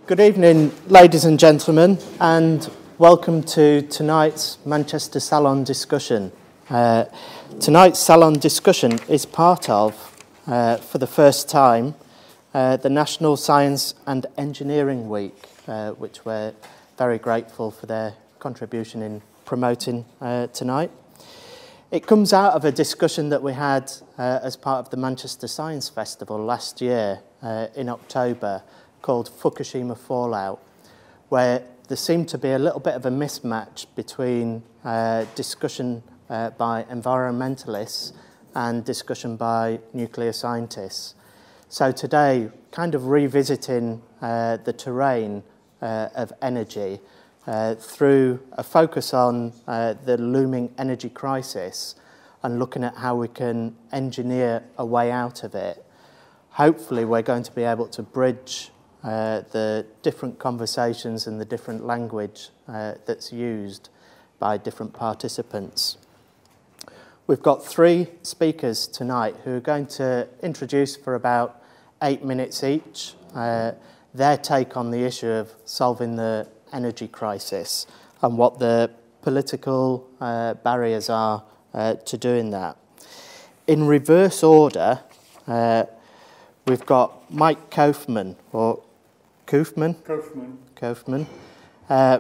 Good evening, ladies and gentlemen, and welcome to tonight's Manchester Salon discussion. Tonight's Salon discussion is part of, for the first time, the National Science and Engineering Week, which we're very grateful for their contribution in promoting tonight. It comes out of a discussion that we had as part of the Manchester Science Festival last year in October, called Fukushima Fallout, where there seemed to be a little bit of a mismatch between discussion by environmentalists and discussion by nuclear scientists. So today, kind of revisiting the terrain of energy through a focus on the looming energy crisis and looking at how we can engineer a way out of it. Hopefully, we're going to be able to bridge the different conversations and the different language that's used by different participants. We've got three speakers tonight who are going to introduce for about 8 minutes each their take on the issue of solving the energy crisis and what the political barriers are to doing that. In reverse order, we've got Mike Kaufman, or Kaufman.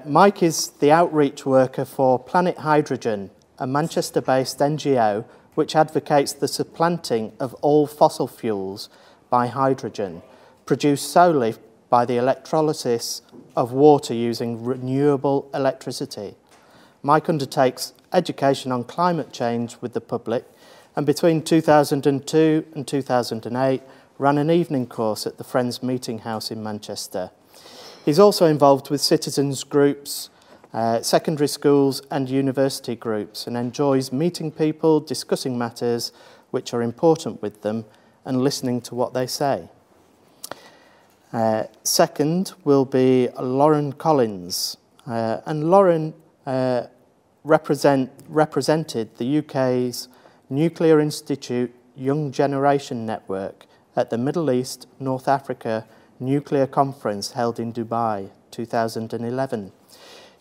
Mike is the outreach worker for Planet Hydrogen, a Manchester-based NGO which advocates the supplanting of all fossil fuels by hydrogen, produced solely by the electrolysis of water using renewable electricity. Mike undertakes education on climate change with the public, and between 2002 and 2008, ran an evening course at the Friends Meeting House in Manchester. He's also involved with citizens groups, secondary schools and university groups, and enjoys meeting people, discussing matters which are important with them, and listening to what they say. Second will be Lauren Collins, and Lauren represented the UK's Nuclear Institute Young Generation Network at the Middle East North Africa Nuclear Conference held in Dubai, 2011.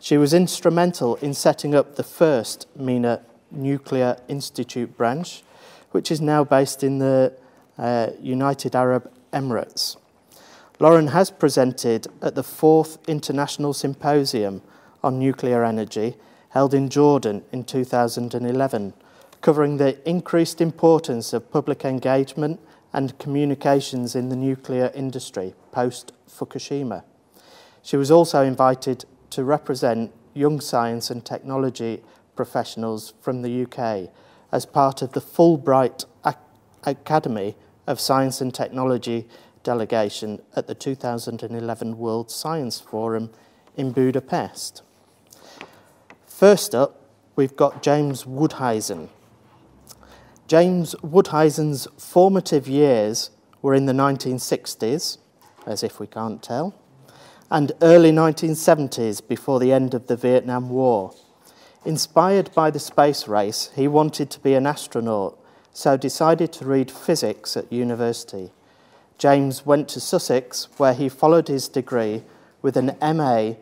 She was instrumental in setting up the first MENA Nuclear Institute branch, which is now based in the United Arab Emirates. Lauren has presented at the 4th International Symposium on Nuclear Energy, held in Jordan in 2011, covering the increased importance of public engagement and communications in the nuclear industry post-Fukushima. She was also invited to represent young science and technology professionals from the UK as part of the Fulbright Academy of Science and Technology delegation at the 2011 World Science Forum in Budapest. First up, we've got James Woodhuizen. James Woodhuizen's formative years were in the 1960s, as if we can't tell, and early 1970s before the end of the Vietnam War. Inspired by the space race, he wanted to be an astronaut, so decided to read physics at university. James went to Sussex, where he followed his degree with an MA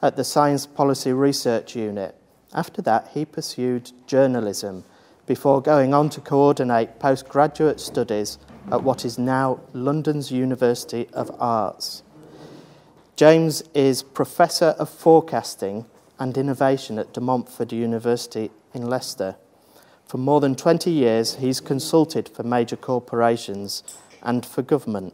at the Science Policy Research Unit. After that, he pursued journalism, before going on to coordinate postgraduate studies at what is now London's University of Arts. James is Professor of Forecasting and Innovation at De Montfort University in Leicester. For more than 20 years, he's consulted for major corporations and for government.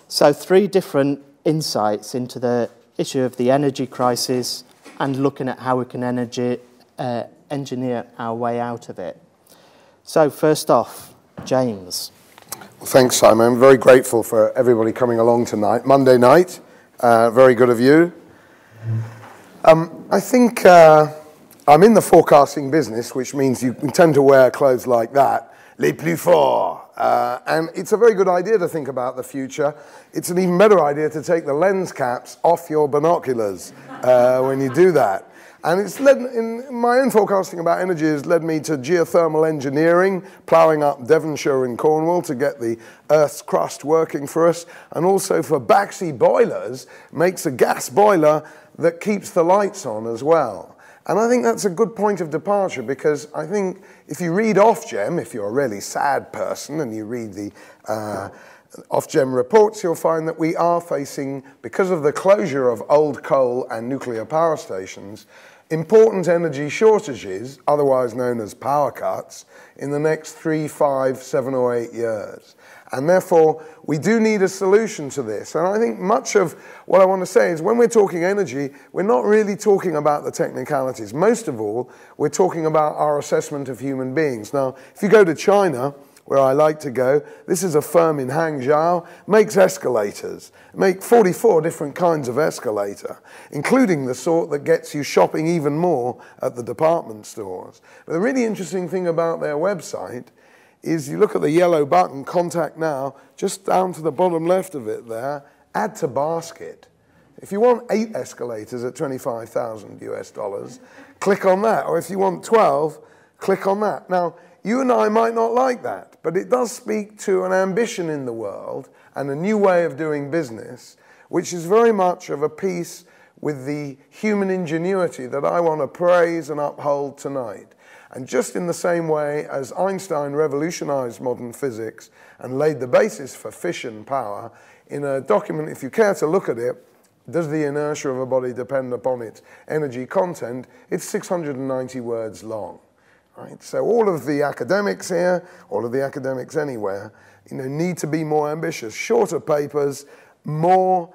So 3 different insights into the issue of the energy crisis and looking at how we can engineer our way out of it. So first off, James. Well, thanks, Simon. I'm very grateful for everybody coming along tonight. Monday night, very good of you. I think I'm in the forecasting business, which means you tend to wear clothes like that, les plus forts. And it's a very good idea to think about the future. It's an even better idea to take the lens caps off your binoculars when you do that. And it's led, in my own forecasting about energy, has led me to geothermal engineering, ploughing up Devonshire and Cornwall to get the Earth's crust working for us, and also for Baxi boilers, makes a gas boiler that keeps the lights on as well. And I think that's a good point of departure, because I think if you read Ofgem, if you're a really sad person and you read the Ofgem reports, you'll find that we are facing, because of the closure of old coal and nuclear power stations, important energy shortages, otherwise known as power cuts, in the next 3, 5, 7 or 8 years. And therefore, we do need a solution to this. And I think much of what I want to say is when we're talking energy, we're not really talking about the technicalities. Most of all, we're talking about our assessment of human beings. Now, if you go to China, where I like to go, this is a firm in Hangzhou, makes escalators, make 44 different kinds of escalator, including the sort that gets you shopping even more at the department stores. But the really interesting thing about their website is you look at the yellow button, Contact Now, just down to the bottom left of it there, add to basket. If you want 8 escalators at 25,000 US dollars, click on that. Or if you want 12, click on that. Now, you and I might not like that, but it does speak to an ambition in the world and a new way of doing business, which is very much of a piece with the human ingenuity that I want to praise and uphold tonight. And just in the same way as Einstein revolutionized modern physics and laid the basis for fission power, in a document, if you care to look at it, Does the Inertia of a Body Depend Upon Its Energy Content? It's 690 words long. Right? So all of the academics here, all of the academics anywhere, need to be more ambitious. Shorter papers, more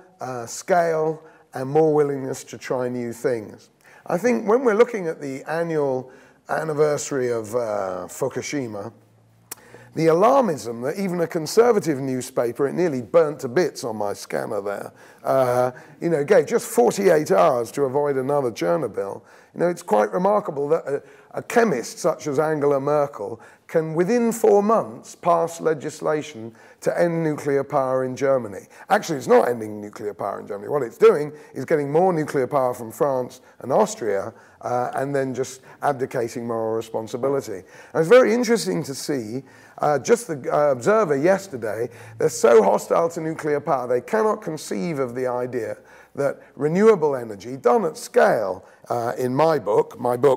scale, and more willingness to try new things. I think when we're looking at the annual anniversary of Fukushima, the alarmism that even a conservative newspaper, it nearly burnt to bits on my scanner there, gave just 48 hours to avoid another Chernobyl. It's quite remarkable that a chemist such as Angela Merkel can, within 4 months, pass legislation to end nuclear power in Germany. Actually, it's not ending nuclear power in Germany. What it's doing is getting more nuclear power from France and Austria, and then just abdicating moral responsibility. And it's very interesting to see, just the Observer yesterday, they're so hostile to nuclear power, they cannot conceive of the idea that renewable energy, done at scale, in my book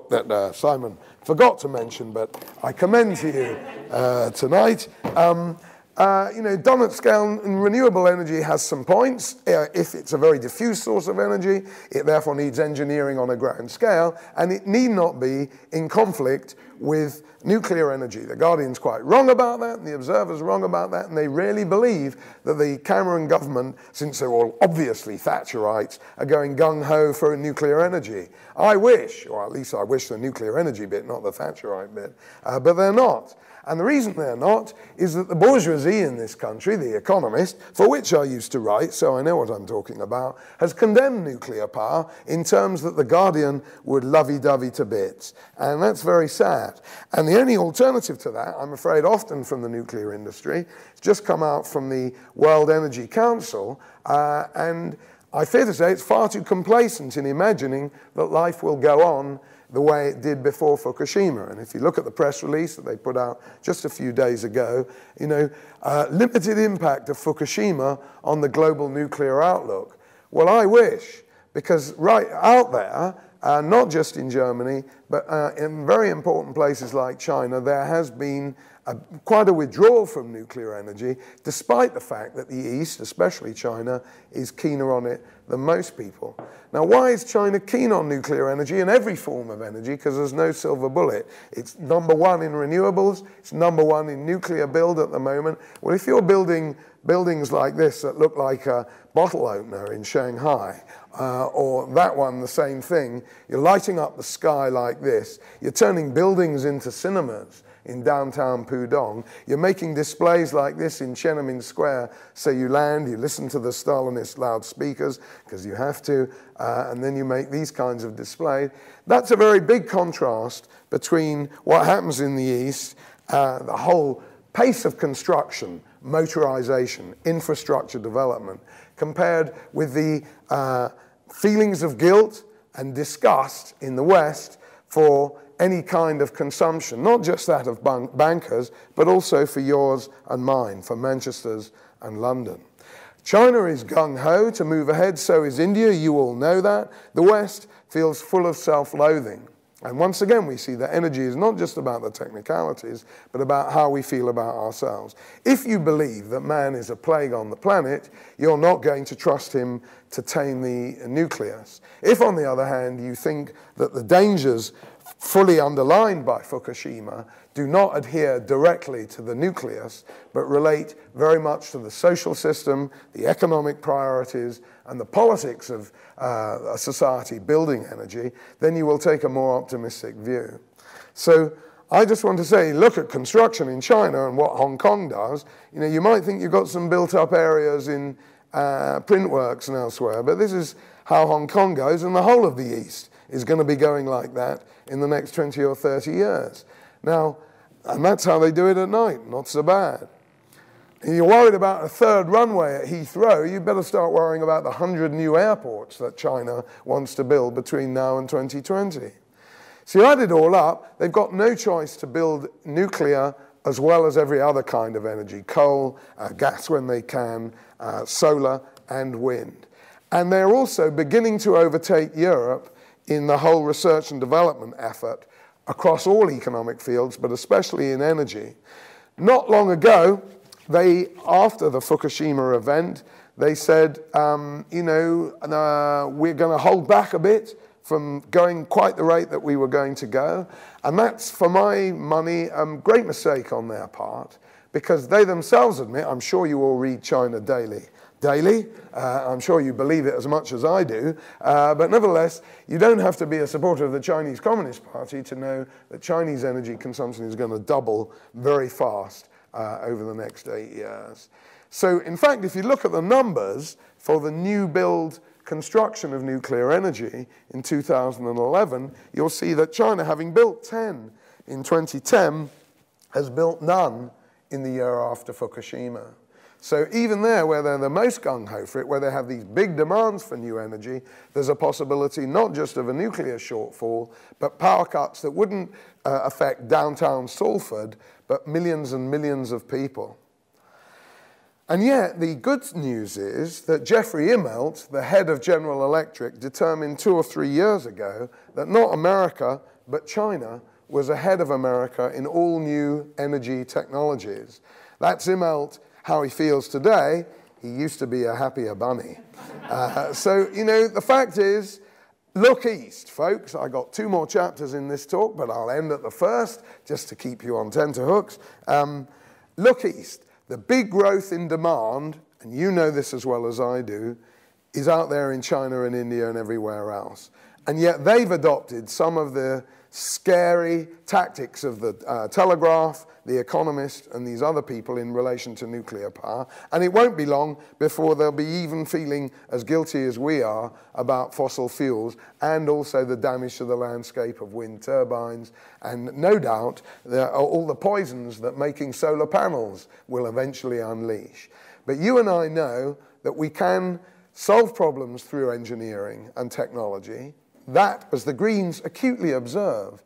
that Simon forgot to mention, but I commend to you tonight, done at scale, and renewable energy has some points. If it's a very diffuse source of energy, it therefore needs engineering on a grand scale, and it need not be in conflict with nuclear energy. The Guardian's quite wrong about that, and the Observer's wrong about that, and they really believe that the Cameron government, since they're all obviously Thatcherites, are going gung-ho for nuclear energy. I wish, or at least I wish the nuclear energy bit, not the Thatcherite bit, but they're not. And the reason they're not is that the bourgeoisie in this country, The Economist, for which I used to write, so I know what I'm talking about, has condemned nuclear power in terms that The Guardian would lovey-dovey to bits. And that's very sad. And the only alternative to that, I'm afraid often from the nuclear industry, it's just come out from the World Energy Council, and I fear to say it's far too complacent in imagining that life will go on the way it did before Fukushima. And if you look at the press release that they put out just a few days ago, limited impact of Fukushima on the global nuclear outlook. Well, I wish, because right out there, not just in Germany, but in very important places like China, there has been quite a withdrawal from nuclear energy, despite the fact that the East, especially China, is keener on it than most people. Now, why is China keen on nuclear energy and every form of energy? Because there's no silver bullet. It's number one in renewables. It's number one in nuclear build at the moment. Well, if you're building buildings like this that look like a bottle opener in Shanghai, or that one, the same thing, you're lighting up the sky like this, you're turning buildings into cinemas in downtown Pudong. You're making displays like this in Tiananmen Square. So you land, you listen to the Stalinist loudspeakers, because you have to, and then you make these kinds of displays. That's a very big contrast between what happens in the East, the whole pace of construction, motorization, infrastructure development, compared with the feelings of guilt, and discussed in the West for any kind of consumption, not just that of bankers, but also for yours and mine, for Manchester's and London. China is gung-ho to move ahead, so is India, you all know that. The West feels full of self-loathing. And once again, we see that energy is not just about the technicalities, but about how we feel about ourselves. If you believe that man is a plague on the planet, you're not going to trust him to tame the nucleus. If, on the other hand, you think that the dangers fully underlined by Fukushima do not adhere directly to the nucleus, but relate very much to the social system, the economic priorities, and the politics of a society building energy, then you will take a more optimistic view. So I just want to say, look at construction in China and what Hong Kong does. You know, you might think you've got some built-up areas in print works and elsewhere, but this is how Hong Kong goes, and the whole of the East is going to be going like that in the next 20 or 30 years. Now, and that's how they do it at night, not so bad. And you're worried about a third runway at Heathrow, you better start worrying about the 100 new airports that China wants to build between now and 2020. So you add it all up, they've got no choice to build nuclear as well as every other kind of energy, coal, gas when they can, solar and wind. And they're also beginning to overtake Europe in the whole research and development effort across all economic fields, but especially in energy. Not long ago, after the Fukushima event, they said, we're going to hold back a bit from going quite the rate that we were going to go. And that's, for my money, a great mistake on their part, because they themselves admit, I'm sure you all read China daily. I'm sure you believe it as much as I do, but nevertheless, you don't have to be a supporter of the Chinese Communist Party to know that Chinese energy consumption is going to double very fast over the next 8 years. So, in fact, if you look at the numbers for the new build construction of nuclear energy in 2011, you'll see that China, having built 10 in 2010, has built none in the year after Fukushima. So even there, where they're the most gung-ho for it, where they have these big demands for new energy, there's a possibility not just of a nuclear shortfall, but power cuts that wouldn't affect downtown Salford, but millions and millions of people. And yet, the good news is that Jeffrey Immelt, the head of General Electric, determined 2 or 3 years ago that not America, but China was ahead of America in all new energy technologies. That's Immelt, how he feels today. He used to be a happier bunny. So, you know, the fact is, look east, folks. I got 2 more chapters in this talk, but I'll end at the first, just to keep you on tenterhooks. Look east. The big growth in demand, and you know this as well as I do, is out there in China and India and everywhere else. And yet they've adopted some of the scary tactics of the Telegraph, The Economist, and these other people in relation to nuclear power. And it won't be long before they'll be even feeling as guilty as we are about fossil fuels and also the damage to the landscape of wind turbines and no doubt all the poisons that making solar panels will eventually unleash. But you and I know that we can solve problems through engineering and technology. That, as the Greens acutely observe,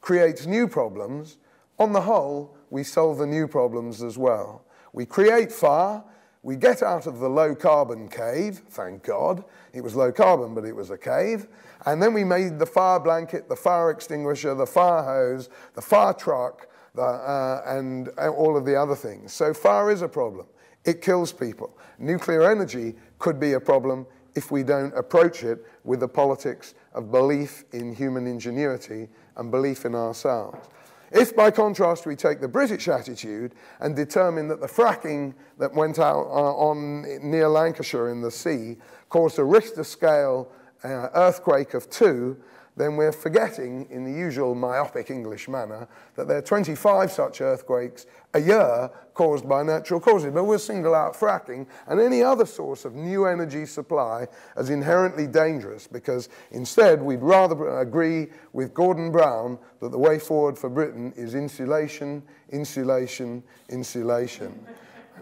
creates new problems. On the whole, we solve the new problems as well. We create fire, we get out of the low-carbon cave, thank God. It was low carbon, but it was a cave. And then we made the fire blanket, the fire extinguisher, the fire hose, the fire truck, and all of the other things. So fire is a problem. It kills people. Nuclear energy could be a problem if we don't approach it with the politics of belief in human ingenuity and belief in ourselves. If, by contrast, we take the British attitude and determine that the fracking that went out near Lancashire in the sea caused a Richter-scale earthquake of 2, then we're forgetting, in the usual myopic English manner, that there are 25 such earthquakes a year caused by natural causes. But we'll single out fracking and any other source of new energy supply as inherently dangerous, because instead we'd rather agree with Gordon Brown that the way forward for Britain is insulation, insulation, insulation.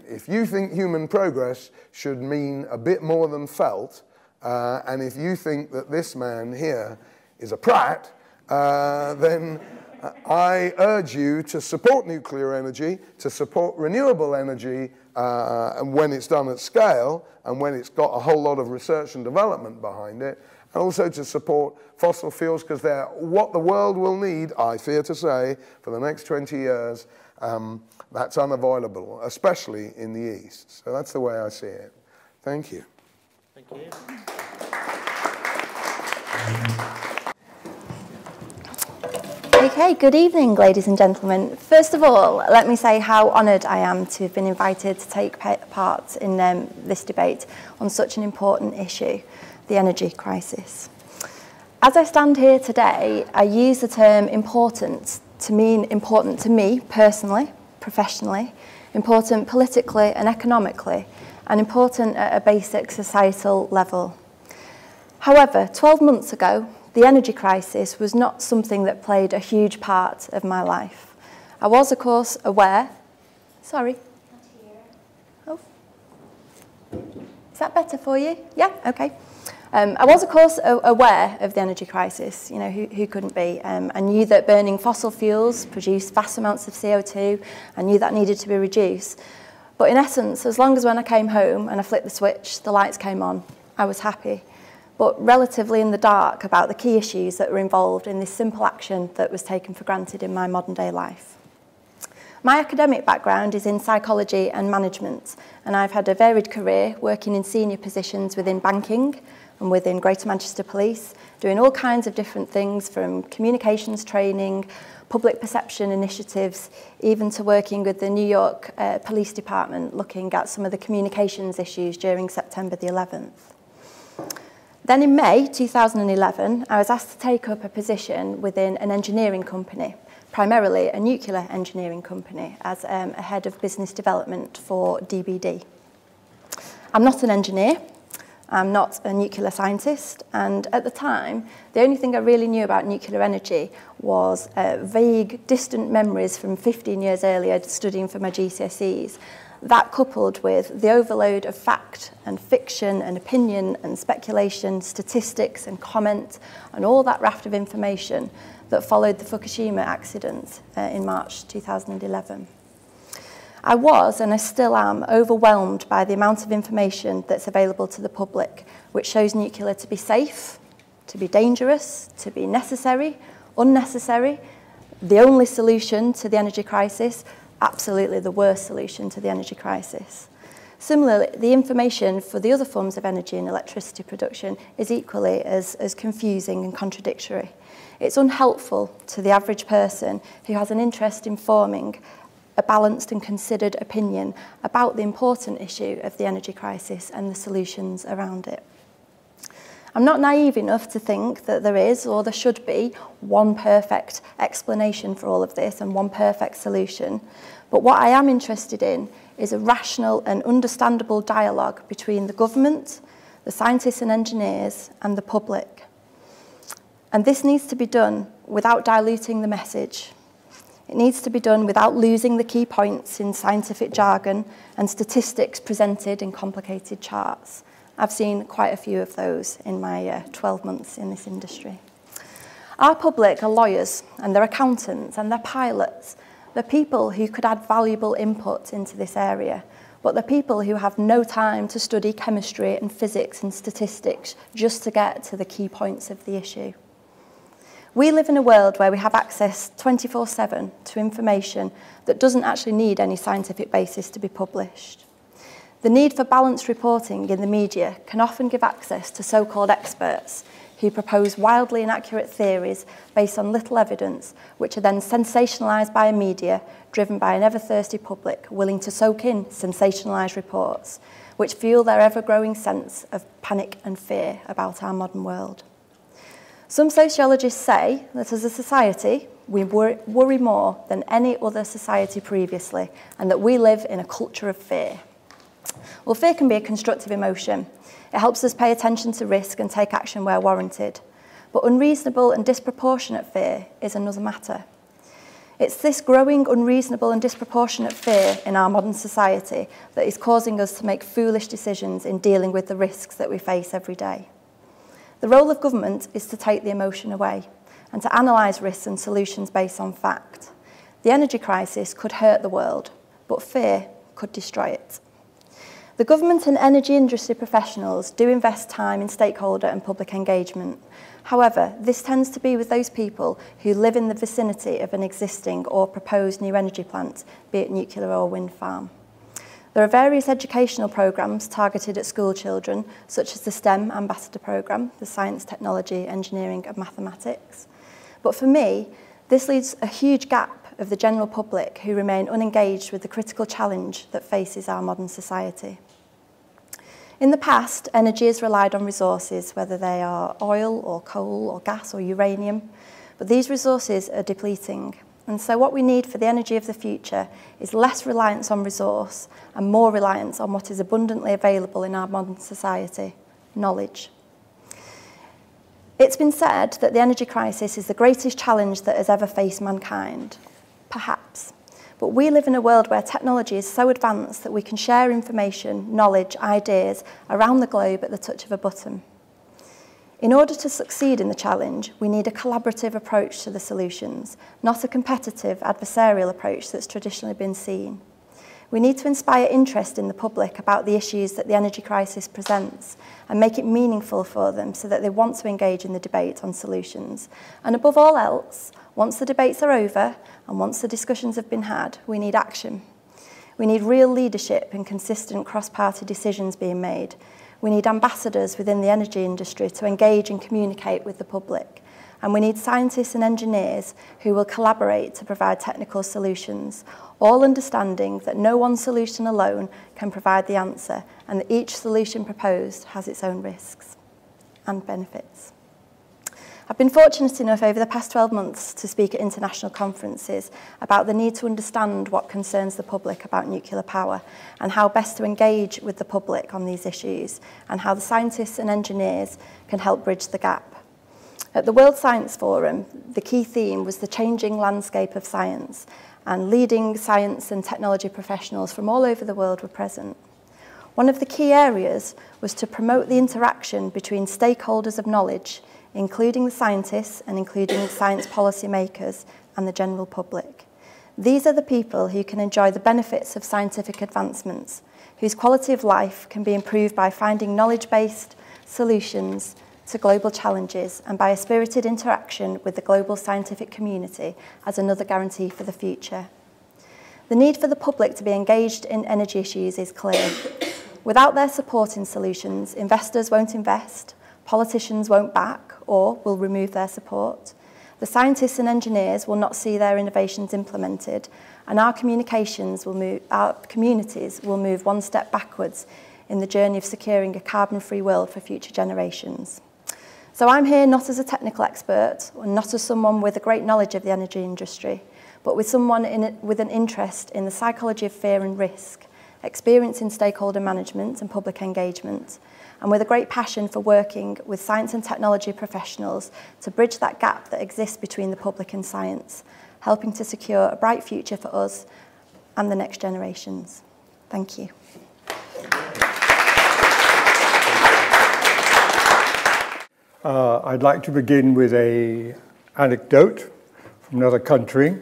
If you think human progress should mean a bit more than felt, And if you think that this man here is a prat, then I urge you to support nuclear energy, to support renewable energy and when it's done at scale and when it's got a whole lot of research and development behind it, and also to support fossil fuels because they're what the world will need, I fear to say, for the next 20 years. That's unavoidable, especially in the East. So that's the way I see it. Thank you. Thank you. Okay, good evening, ladies and gentlemen. First of all, let me say how honoured I am to have been invited to take part in this debate on such an important issue, the energy crisis. As I stand here today, I use the term important to mean important to me personally, professionally, important politically and economically, and important at a basic societal level. However, 12 months ago, the energy crisis was not something that played a huge part of my life. I was, of course, aware... Sorry. Oh. Is that better for you? Yeah? Okay. I was, of course, aware of the energy crisis. You know, who couldn't be? I knew that burning fossil fuels produced vast amounts of CO2. I knew that needed to be reduced. But in essence, as long as when I came home and I flicked the switch, the lights came on, I was happy, but relatively in the dark about the key issues that were involved in this simple action that was taken for granted in my modern day life. My academic background is in psychology and management, and I've had a varied career working in senior positions within banking and within Greater Manchester Police, doing all kinds of different things from communications training, public perception initiatives, even to working with the New York Police Department, looking at some of the communications issues during September the 11th. Then in May 2011, I was asked to take up a position within an engineering company, primarily a nuclear engineering company, as a head of business development for DBD. I'm not an engineer, I'm not a nuclear scientist, and at the time, the only thing I really knew about nuclear energy was vague, distant memories from 15 years earlier studying for my GCSEs. That coupled with the overload of fact and fiction and opinion and speculation, statistics and comment, and all that raft of information that followed the Fukushima accident in March 2011. I was, and I still am, overwhelmed by the amount of information that's available to the public, which shows nuclear to be safe, to be dangerous, to be necessary, unnecessary, the only solution to the energy crisis, absolutely the worst solution to the energy crisis. Similarly, the information for the other forms of energy and electricity production is equally as confusing and contradictory. It's unhelpful to the average person who has an interest in forming a balanced and considered opinion about the important issue of the energy crisis and the solutions around it. I'm not naive enough to think that there is or there should be one perfect explanation for all of this and one perfect solution. But what I am interested in is a rational and understandable dialogue between the government, the scientists and engineers, and the public. And this needs to be done without diluting the message. It needs to be done without losing the key points in scientific jargon and statistics presented in complicated charts. I've seen quite a few of those in my 12 months in this industry. Our public are lawyers, and they're accountants, and they're pilots. They're people who could add valuable input into this area, but they're people who have no time to study chemistry and physics and statistics just to get to the key points of the issue. We live in a world where we have access 24/7 to information that doesn't actually need any scientific basis to be published. The need for balanced reporting in the media can often give access to so-called experts who propose wildly inaccurate theories based on little evidence, which are then sensationalised by a media driven by an ever-thirsty public willing to soak in sensationalised reports, which fuel their ever-growing sense of panic and fear about our modern world. Some sociologists say that as a society, we worry more than any other society previously, and that we live in a culture of fear. Well, fear can be a constructive emotion. It helps us pay attention to risk and take action where warranted. But unreasonable and disproportionate fear is another matter. It's this growing unreasonable and disproportionate fear in our modern society that is causing us to make foolish decisions in dealing with the risks that we face every day. The role of government is to take the emotion away and to analyse risks and solutions based on fact. The energy crisis could hurt the world, but fear could destroy it. The government and energy industry professionals do invest time in stakeholder and public engagement. However, this tends to be with those people who live in the vicinity of an existing or proposed new energy plant, be it nuclear or wind farm. There are various educational programmes targeted at school children, such as the STEM Ambassador Programme, the Science, Technology, Engineering and Mathematics. But for me, this leaves a huge gap of the general public who remain unengaged with the critical challenge that faces our modern society. In the past, energy has relied on resources, whether they are oil or coal or gas or uranium, but these resources are depleting. And so what we need for the energy of the future is less reliance on resource and more reliance on what is abundantly available in our modern society, knowledge. It's been said that the energy crisis is the greatest challenge that has ever faced mankind. Perhaps. But we live in a world where technology is so advanced that we can share information, knowledge, ideas around the globe at the touch of a button. In order to succeed in the challenge, we need a collaborative approach to the solutions, not a competitive, adversarial approach that's traditionally been seen. We need to inspire interest in the public about the issues that the energy crisis presents and make it meaningful for them so that they want to engage in the debate on solutions. And above all else, once the debates are over and once the discussions have been had, we need action. We need real leadership and consistent cross-party decisions being made. We need ambassadors within the energy industry to engage and communicate with the public. And we need scientists and engineers who will collaborate to provide technical solutions, all understanding that no one solution alone can provide the answer and that each solution proposed has its own risks and benefits. I've been fortunate enough over the past 12 months to speak at international conferences about the need to understand what concerns the public about nuclear power and how best to engage with the public on these issues and how the scientists and engineers can help bridge the gap. At the World Science Forum, the key theme was the changing landscape of science, and leading science and technology professionals from all over the world were present. One of the key areas was to promote the interaction between stakeholders of knowledge, including the scientists and including science policy makers and the general public. These are the people who can enjoy the benefits of scientific advancements, whose quality of life can be improved by finding knowledge-based solutions to global challenges and by a spirited interaction with the global scientific community as another guarantee for the future. The need for the public to be engaged in energy issues is clear. Without their support in solutions, investors won't invest, politicians won't back or will remove their support. The scientists and engineers will not see their innovations implemented, and our communities will move one step backwards in the journey of securing a carbon-free world for future generations. So I'm here not as a technical expert, or not as someone with a great knowledge of the energy industry, but with someone with an interest in the psychology of fear and risk, experience in stakeholder management and public engagement, and with a great passion for working with science and technology professionals to bridge that gap that exists between the public and science, helping to secure a bright future for us and the next generations. Thank you. I'd like to begin with an anecdote from another country.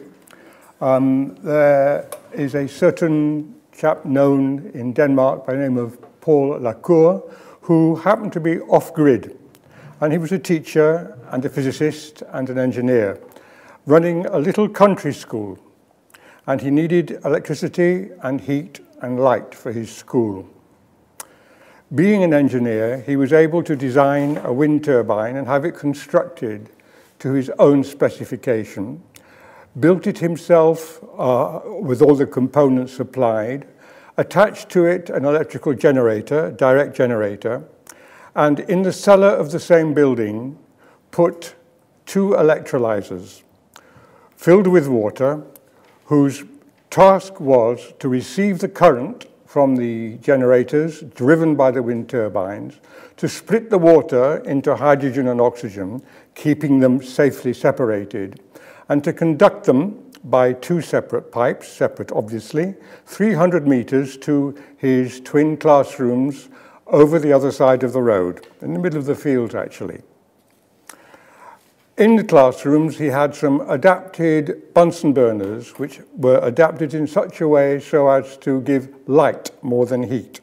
There is a certain chap known in Denmark by the name of Paul Lacour, who happened to be off-grid. And he was a teacher and a physicist and an engineer, running a little country school. And he needed electricity and heat and light for his school. Being an engineer, he was able to design a wind turbine and have it constructed to his own specification, built it himself with all the components supplied, attached to it an electrical generator, direct generator, and in the cellar of the same building put 2 electrolyzers filled with water, whose task was to receive the current from the generators driven by the wind turbines, to split the water into hydrogen and oxygen, keeping them safely separated, and to conduct them by 2 separate pipes, separate obviously, 300 meters to his twin classrooms over the other side of the road, in the middle of the fields actually. In the classrooms, he had some adapted Bunsen burners, which were adapted in such a way so as to give light more than heat.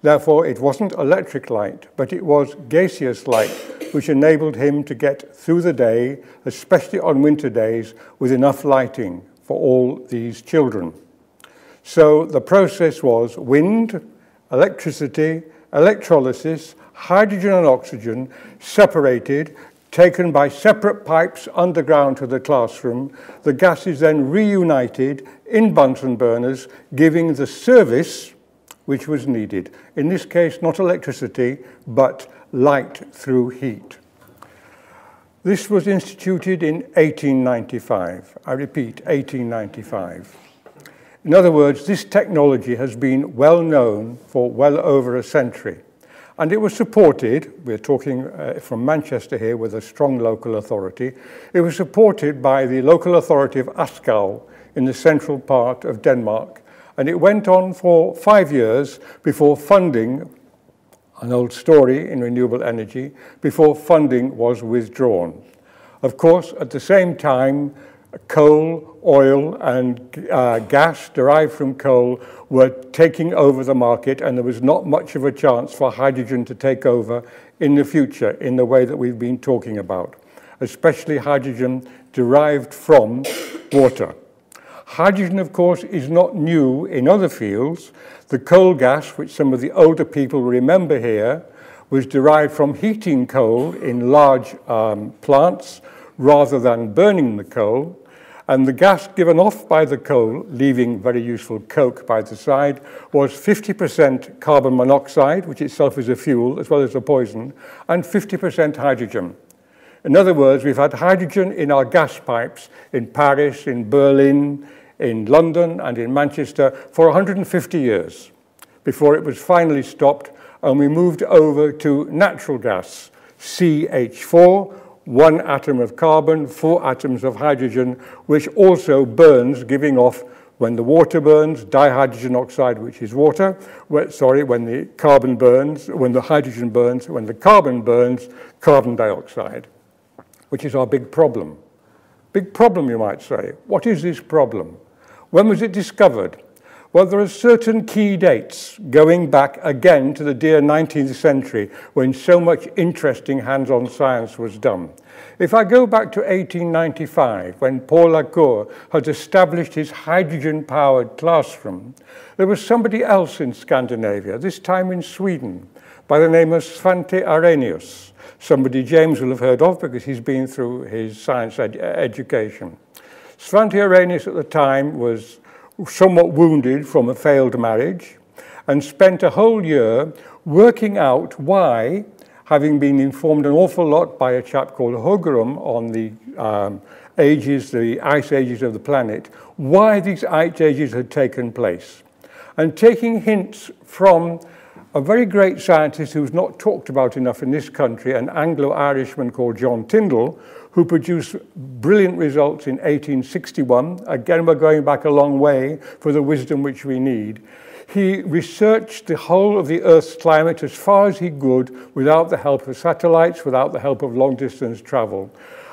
Therefore, it wasn't electric light, but it was gaseous light, which enabled him to get through the day, especially on winter days, with enough lighting for all these children. So the process was wind, electricity, electrolysis, hydrogen and oxygen separated, taken by separate pipes underground to the classroom. The gas is then reunited in Bunsen burners, giving the service which was needed. In this case, not electricity, but light through heat. This was instituted in 1895. I repeat, 1895. In other words, this technology has been well known for well over a century. And it was supported, we're talking from Manchester here with a strong local authority, it was supported by the local authority of Askau in the central part of Denmark. And it went on for 5 years before funding, an old story in renewable energy, before funding was withdrawn. Of course, at the same time, coal, oil, and gas derived from coal were taking over the market, and there was not much of a chance for hydrogen to take over in the future in the way that we've been talking about, especially hydrogen derived from water. Hydrogen, of course, is not new in other fields. The coal gas, which some of the older people remember here, was derived from heating coal in large plants rather than burning the coal. And the gas given off by the coal, leaving very useful coke by the side, was 50% carbon monoxide, which itself is a fuel as well as a poison, and 50% hydrogen. In other words, we've had hydrogen in our gas pipes in Paris, in Berlin, in London, and in Manchester for 150 years before it was finally stopped, and we moved over to natural gas, CH4, 1 atom of carbon, 4 atoms of hydrogen, which also burns, giving off, when the water burns, dihydrogen oxide, which is water. When the carbon burns, when the hydrogen burns, when the carbon burns, carbon dioxide, which is our big problem. Big problem, you might say. What is this problem? When was it discovered? Well, there are certain key dates going back again to the dear 19th century when so much interesting hands-on science was done. If I go back to 1895, when Paul Lacour had established his hydrogen-powered classroom, there was somebody else in Scandinavia, this time in Sweden, by the name of Svante Arrhenius, somebody James will have heard of because he's been through his science education. Svante Arrhenius at the time was somewhat wounded from a failed marriage and spent a whole year working out why, having been informed an awful lot by a chap called Hogerum on the ice ages of the planet, why these ice ages had taken place. And taking hints from a very great scientist who's not talked about enough in this country, an Anglo-Irishman called John Tyndall, who produced brilliant results in 1861. Again, we're going back a long way for the wisdom which we need. He researched the whole of the Earth's climate as far as he could without the help of satellites, without the help of long-distance travel,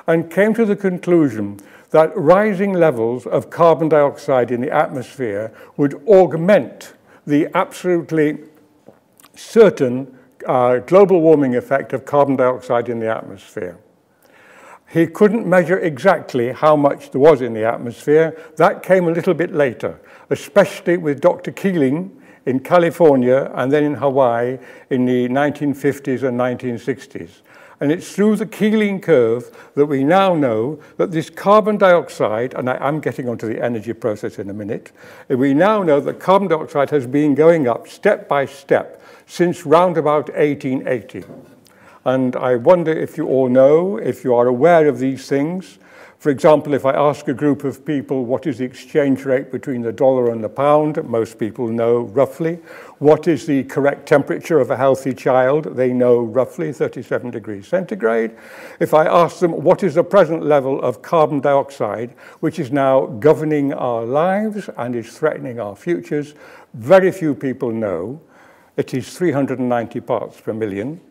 and came to the conclusion that rising levels of carbon dioxide in the atmosphere would augment the absolutely certain global warming effect of carbon dioxide in the atmosphere. He couldn't measure exactly how much there was in the atmosphere. That came a little bit later, especially with Dr. Keeling in California and then in Hawaii in the 1950s and 1960s. And it's through the Keeling curve that we now know that this carbon dioxide, and I'm getting onto the energy process in a minute, we now know that carbon dioxide has been going up step by step since round about 1880. And I wonder if you all know, if you are aware of these things. For example, if I ask a group of people what is the exchange rate between the dollar and the pound, most people know roughly. What is the correct temperature of a healthy child? They know roughly 37 degrees centigrade. If I ask them what is the present level of carbon dioxide, which is now governing our lives and is threatening our futures, very few people know. It is 390 parts per million.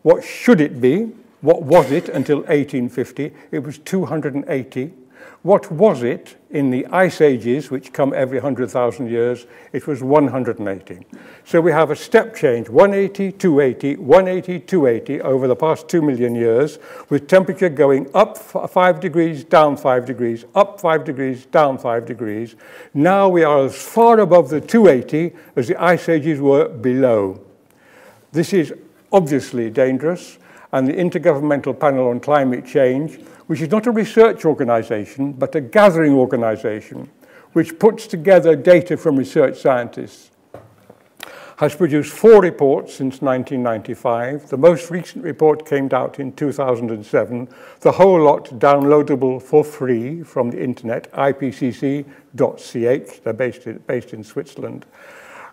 What should it be? What was it until 1850? It was 280. What was it in the ice ages, which come every 100,000 years? It was 180. So we have a step change, 180, 280, 180, 280 over the past 2 million years, with temperature going up 5 degrees, down 5 degrees, up 5 degrees, down 5 degrees. Now we are as far above the 280 as the ice ages were below. This is obviously dangerous. And the Intergovernmental Panel on Climate Change, which is not a research organization, but a gathering organization, which puts together data from research scientists, has produced 4 reports since 1995. The most recent report came out in 2007, the whole lot downloadable for free from the internet, ipcc.ch, they're based in Switzerland.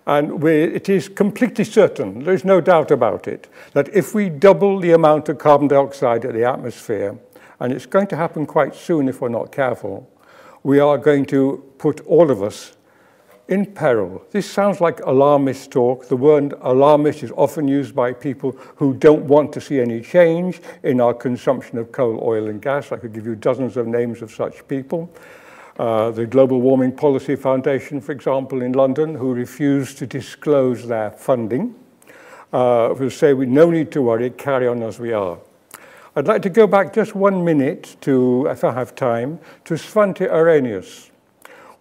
And it is completely certain, there's no doubt about it, that if we double the amount of carbon dioxide in the atmosphere, and it's going to happen quite soon if we're not careful, we are going to put all of us in peril. This sounds like alarmist talk. The word alarmist is often used by people who don't want to see any change in our consumption of coal, oil, and gas. I could give you dozens of names of such people. The Global Warming Policy Foundation, for example, in London, who refused to disclose their funding, will say we no need to worry, carry on as we are. I'd like to go back just 1 minute to, if I have time, to Svante Arrhenius.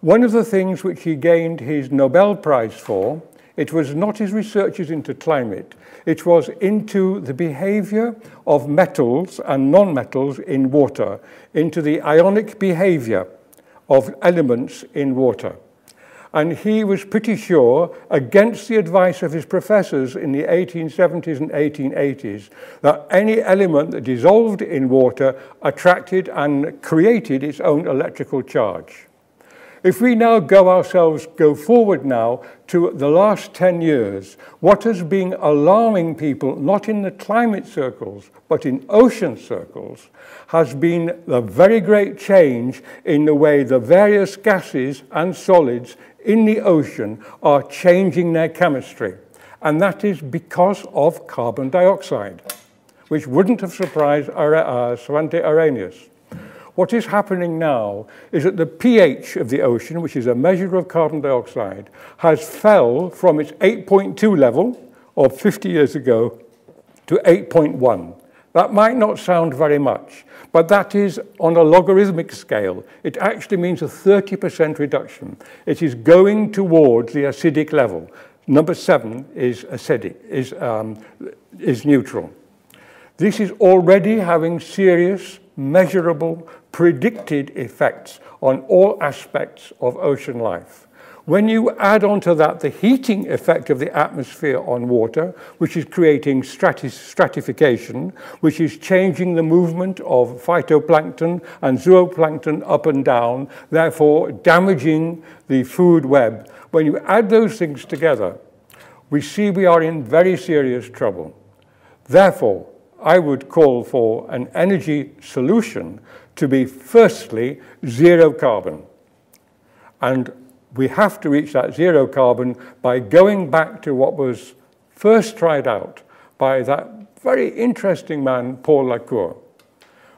One of the things which he gained his Nobel Prize for, it was not his researches into climate, it was into the behavior of metals and non-metals in water, into the ionic behavior of elements in water. And he was pretty sure, against the advice of his professors in the 1870s and 1880s, that any element that dissolved in water attracted and created its own electrical charge. If we now go forward now to the last 10 years, what has been alarming people, not in the climate circles, but in ocean circles, has been the very great change in the way the various gases and solids in the ocean are changing their chemistry. And that is because of carbon dioxide, which wouldn't have surprised Svante Arrhenius. What is happening now is that the pH of the ocean, which is a measure of carbon dioxide, has fell from its 8.2 level of 50 years ago to 8.1. That might not sound very much, but that is on a logarithmic scale. It actually means a 30% reduction. It is going towards the acidic level. Number 7 is acidic, is neutral. This is already having serious, measurable, predicted effects on all aspects of ocean life. When you add onto that the heating effect of the atmosphere on water, which is creating stratification, which is changing the movement of phytoplankton and zooplankton up and down, therefore damaging the food web, when you add those things together, we see we are in very serious trouble. Therefore, I would call for an energy solution to be, firstly, zero carbon. And we have to reach that zero carbon by going back to what was first tried out by that very interesting man, Paul Lacour.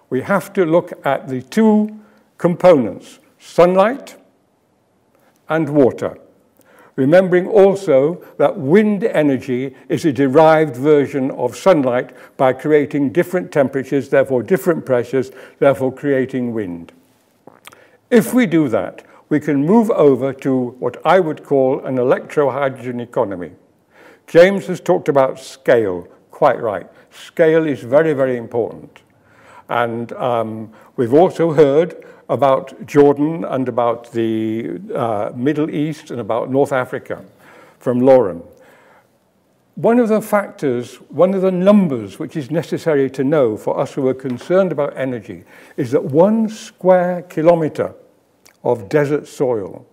We have to look at the 2 components, sunlight and water. Remembering also that wind energy is a derived version of sunlight by creating different temperatures, therefore different pressures, therefore creating wind. If we do that, we can move over to what I would call an electro-hydrogen economy. James has talked about scale, quite right. Scale is very, very important. And we've also heard about Jordan and about the Middle East and about North Africa from Lauren. One of the factors, one of the numbers which is necessary to know for us who are concerned about energy is that 1 square kilometre of desert soil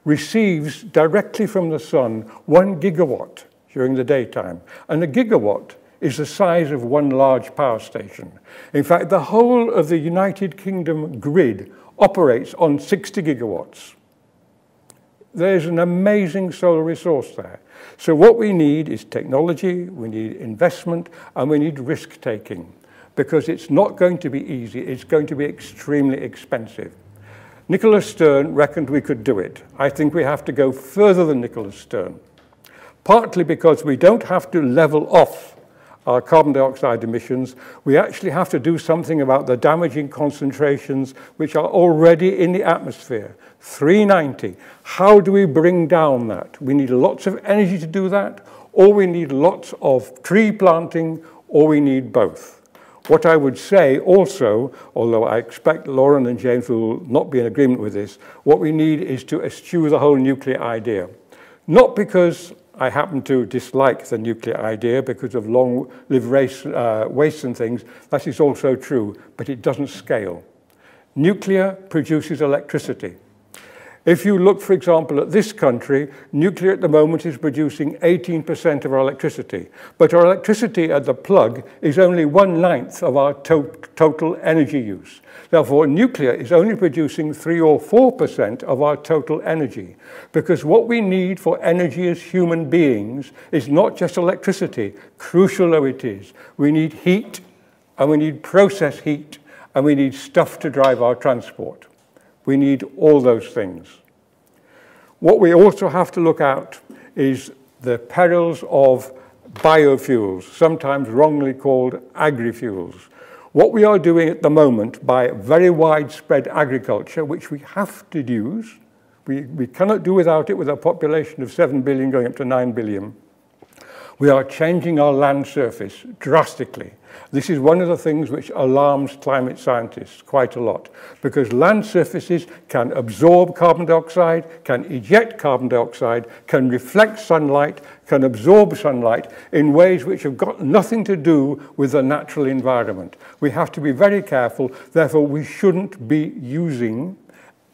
receives directly from the sun 1 gigawatt during the daytime. And a gigawatt is the size of 1 large power station. In fact, the whole of the United Kingdom grid operates on 60 gigawatts. There's an amazing solar resource there. So what we need is technology, we need investment, and we need risk-taking, because it's not going to be easy, it's going to be extremely expensive. Nicholas Stern reckoned we could do it. I think we have to go further than Nicholas Stern, partly because we don't have to level off our carbon dioxide emissions. We actually have to do something about the damaging concentrations which are already in the atmosphere. 390. How do we bring down that? We need lots of energy to do that, or we need lots of tree planting, or we need both. What I would say also, although I expect Lauren and James will not be in agreement with this, what we need is to eschew the whole nuclear idea. Not because I happen to dislike the nuclear idea because of long-lived waste and things. That is also true, but it doesn't scale. Nuclear produces electricity. If you look, for example, at this country, nuclear at the moment is producing 18% of our electricity. But our electricity at the plug is only 1/9 of our total energy use. Therefore, nuclear is only producing 3 or 4% of our total energy. Because what we need for energy as human beings is not just electricity, crucial though it is. We need heat, and we need process heat, and we need stuff to drive our transport. We need all those things. What we also have to look at is the perils of biofuels, sometimes wrongly called agri-fuels. What we are doing at the moment by very widespread agriculture, which we have to use, we cannot do without it with a population of 7 billion going up to 9 billion, we are changing our land surface drastically. This is one of the things which alarms climate scientists quite a lot, because land surfaces can absorb carbon dioxide, can eject carbon dioxide, can reflect sunlight, can absorb sunlight in ways which have got nothing to do with the natural environment. We have to be very careful, therefore we shouldn't be using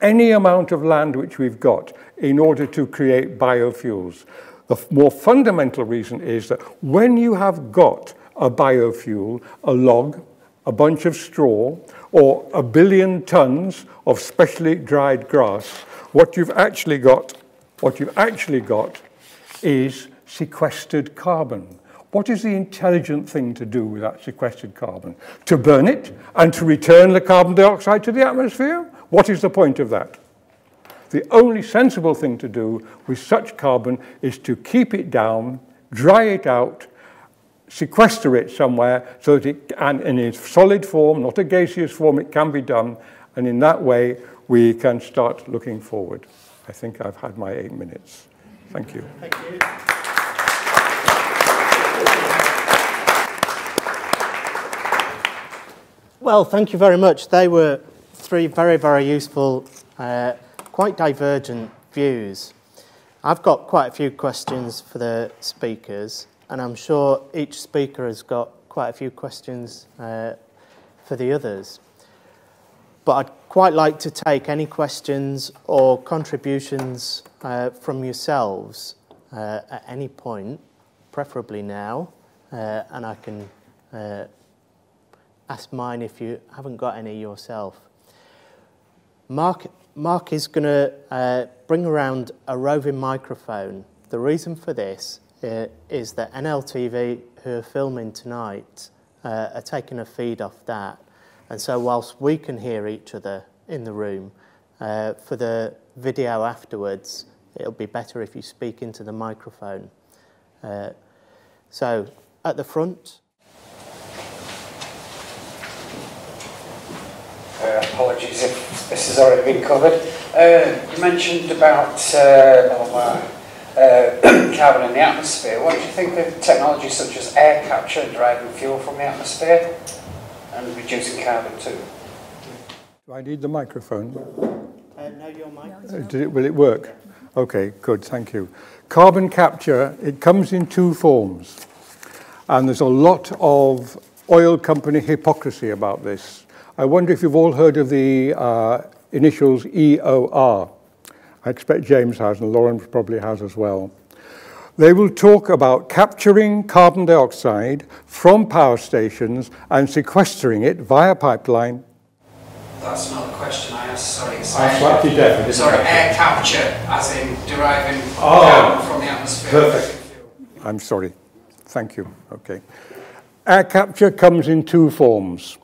any amount of land which we've got in order to create biofuels. The more fundamental reason is that when you have got a biofuel, a log, a bunch of straw, or 1 billion tons of specially dried grass, what you've actually got is sequestered carbon. What is the intelligent thing to do with that sequestered carbon? To burn it and to return the carbon dioxide to the atmosphere? What is the point of that? The only sensible thing to do with such carbon is to keep it down, dry it out, sequester it somewhere so that it, and in its solid form, not a gaseous form, it can be done, and in that way we can start looking forward. I think I've had my 8 minutes. Thank you. Thank you. Well, thank you very much. They were 3 very, very useful, quite divergent views. I've got quite a few questions for the speakers, and I'm sure each speaker has got quite a few questions for the others. But I'd quite like to take any questions or contributions from yourselves at any point, preferably now, and I can ask mine if you haven't got any yourself. Mark is going to bring around a roving microphone. The reason for this is that NLTV, who are filming tonight, are taking a feed off that. And so whilst we can hear each other in the room, for the video afterwards, it'll be better if you speak into the microphone. So, at the front. Apologies if this has already been covered. You mentioned about carbon in the atmosphere. What do you think of technologies such as air capture deriving fuel from the atmosphere and reducing carbon too? Do I need the microphone? No, your microphone. Will it work? Okay, good, thank you. Carbon capture, it comes in two forms. And there's a lot of oil company hypocrisy about this. I wonder if you've all heard of the initials EOR. I expect James has, and Lauren probably has as well. They will talk about capturing carbon dioxide from power stations and sequestering it via pipeline. That's not the question I asked, sorry. I'm slightly deaf. Sorry, air capture, as in deriving carbon from the atmosphere. Perfect. I'm sorry. Thank you. Okay. Air capture comes in two forms.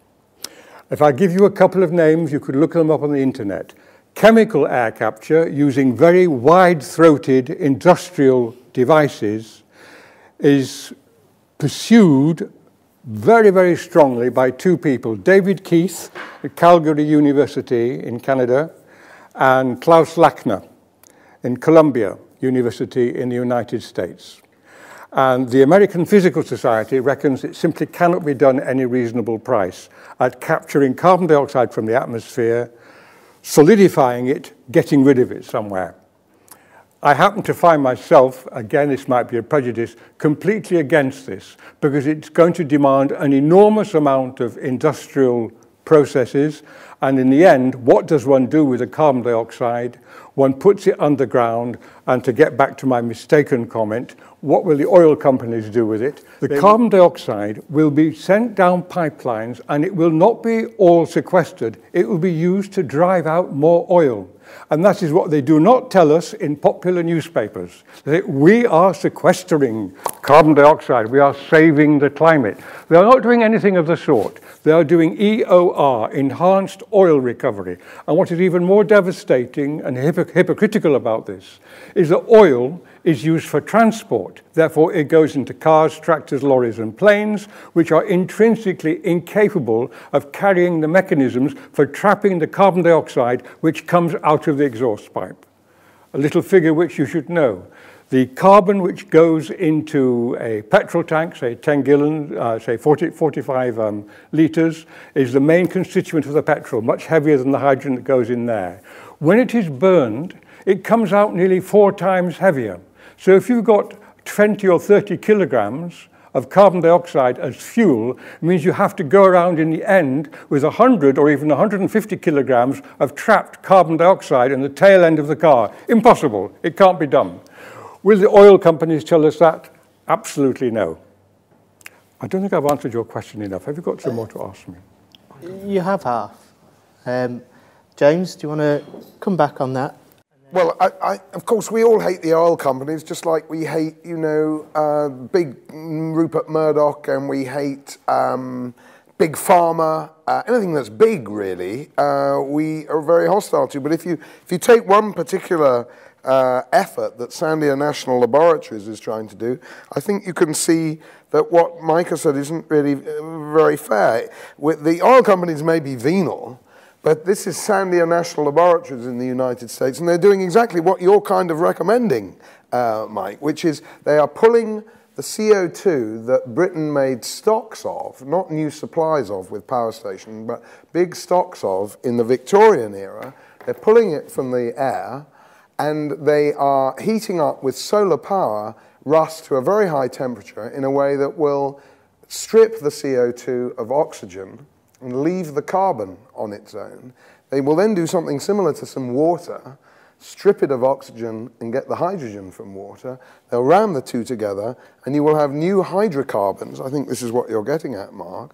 If I give you a couple of names, you could look them up on the internet. Chemical air capture, using very wide-throated industrial devices, is pursued very, very strongly by two people, David Keith at Calgary University in Canada and Klaus Lachner in Columbia University in the United States. And the American Physical Society reckons it simply cannot be done at any reasonable price at capturing carbon dioxide from the atmosphere, solidifying it, getting rid of it somewhere. I happen to find myself, again, this might be a prejudice, completely against this because it's going to demand an enormous amount of industrial processes, and in the end, what does one do with the carbon dioxide? One puts it underground, and to get back to my mistaken comment, what will the oil companies do with it? The carbon dioxide will be sent down pipelines, and it will not be all sequestered. It will be used to drive out more oil. And that is what they do not tell us in popular newspapers. They say, we are sequestering carbon dioxide. We are saving the climate. They are not doing anything of the sort. They are doing EOR, enhanced oil recovery. And what is even more devastating and hypocritical about this is that oil is used for transport. Therefore, it goes into cars, tractors, lorries, and planes, which are intrinsically incapable of carrying the mechanisms for trapping the carbon dioxide which comes out of the exhaust pipe. A little figure which you should know. The carbon which goes into a petrol tank, say 10 gallons, say 45 litres, is the main constituent of the petrol, much heavier than the hydrogen that goes in there. When it is burned, it comes out nearly 4 times heavier. So if you've got 20 or 30 kilograms of carbon dioxide as fuel, it means you have to go around in the end with 100 or even 150 kilograms of trapped carbon dioxide in the tail end of the car. Impossible. It can't be done. Will the oil companies tell us that? Absolutely no. I don't think I've answered your question enough. Have you got some more to ask me? You have half. James, do you want to come back on that? Well, of course, we all hate the oil companies, just like we hate, you know, big Rupert Murdoch, and we hate big pharma, anything that's big, really. We are very hostile to. But if you take one particular effort that Sandia National Laboratories is trying to do, I think you can see that what Micah said isn't really very fair. The oil companies may be venal, but this is Sandia National Laboratories in the United States, and they're doing exactly what you're kind of recommending, Mike, which is they are pulling the CO2 that Britain made stocks of, not new supplies of with power stations, but big stocks of in the Victorian era. They're pulling it from the air, and they are heating up with solar power rust to a very high temperature in a way that will strip the CO2 of oxygen and leave the carbon on its own. They will then do something similar to some water, strip it of oxygen and get the hydrogen from water. They'll ram the two together, and you will have new hydrocarbons, I think this is what you're getting at, Mark,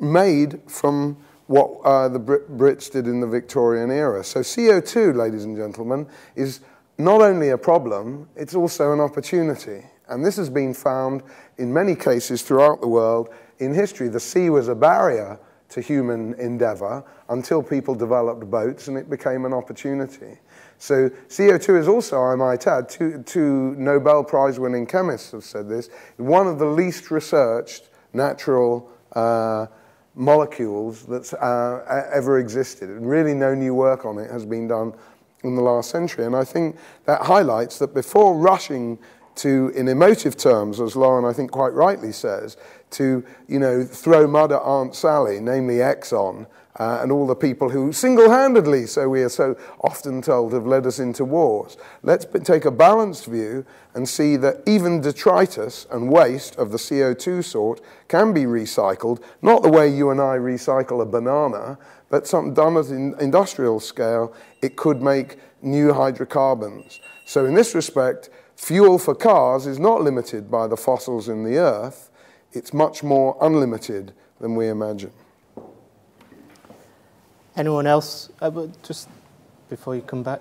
made from what the Brits did in the Victorian era. So CO2, ladies and gentlemen, is not only a problem, it's also an opportunity. And this has been found in many cases throughout the world. In history, the sea was a barrier to human endeavor until people developed boats, and it became an opportunity. So CO2 is also, I might add, two Nobel Prize-winning chemists have said this, one of the least researched natural molecules that's ever existed. And really no new work on it has been done in the last century. And I think that highlights that before rushing to, in emotive terms, as Lauren I think quite rightly says, to, you know, throw mud at Aunt Sally, namely Exxon, and all the people who single-handedly, so we are so often told, have led us into wars. Let's take a balanced view and see that even detritus and waste of the CO2 sort can be recycled, not the way you and I recycle a banana, but something done at an industrial scale. It could make new hydrocarbons. So in this respect, fuel for cars is not limited by the fossils in the earth. It's much more unlimited than we imagine. Anyone else? Just before you come back.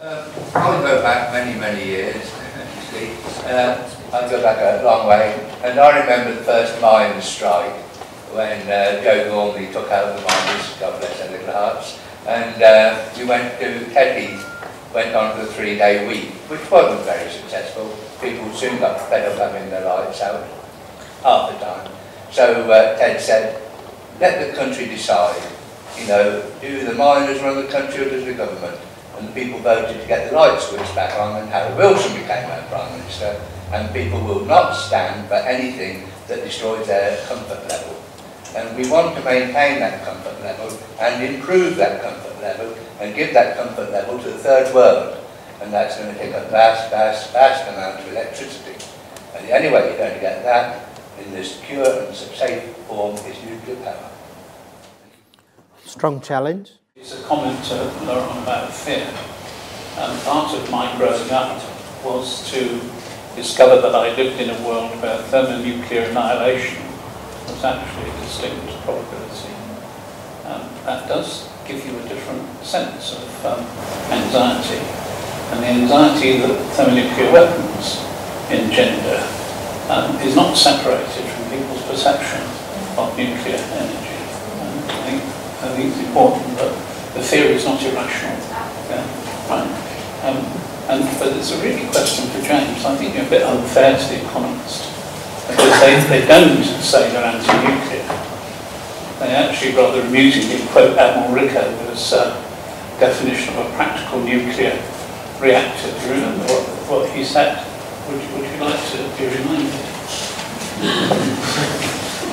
I'll go back many, many years, you see. I'll go back a long way. And I remember the first mine strike when Joe Gormley took over the miners, God bless their little hearts. And we went to Teddy, went on to the 3-day week, which wasn't very successful. People soon got fed up having their lights out half the time. So Ted said, let the country decide. You know, do the miners run the country or does the government? And the people voted to get the light switch back on, and Harry Wilson became our Prime Minister. And people will not stand for anything that destroys their comfort level. And we want to maintain that comfort level and improve that comfort level and give that comfort level to the third world. And that's going to take a vast, vast, vast amount of electricity. And the only way you're going to get that in this secure and safe form is nuclear power. Strong challenge. It's a comment to Laurent about fear. And part of my growing up was to discover that I lived in a world where thermonuclear annihilation was actually a distinct probability. That does give you a different sense of anxiety. And the anxiety that thermonuclear weapons engender is not separated from people's perception of nuclear energy. I think it's important that the fear is not irrational. Yeah, right. But it's a really question for James. I think you're a bit unfair to the economist, because they don't say they're anti-nuclear. They actually rather amusingly quote Admiral Rickover's definition of a practical nuclear reactor. Do you remember what he said? Would you like to be reminded?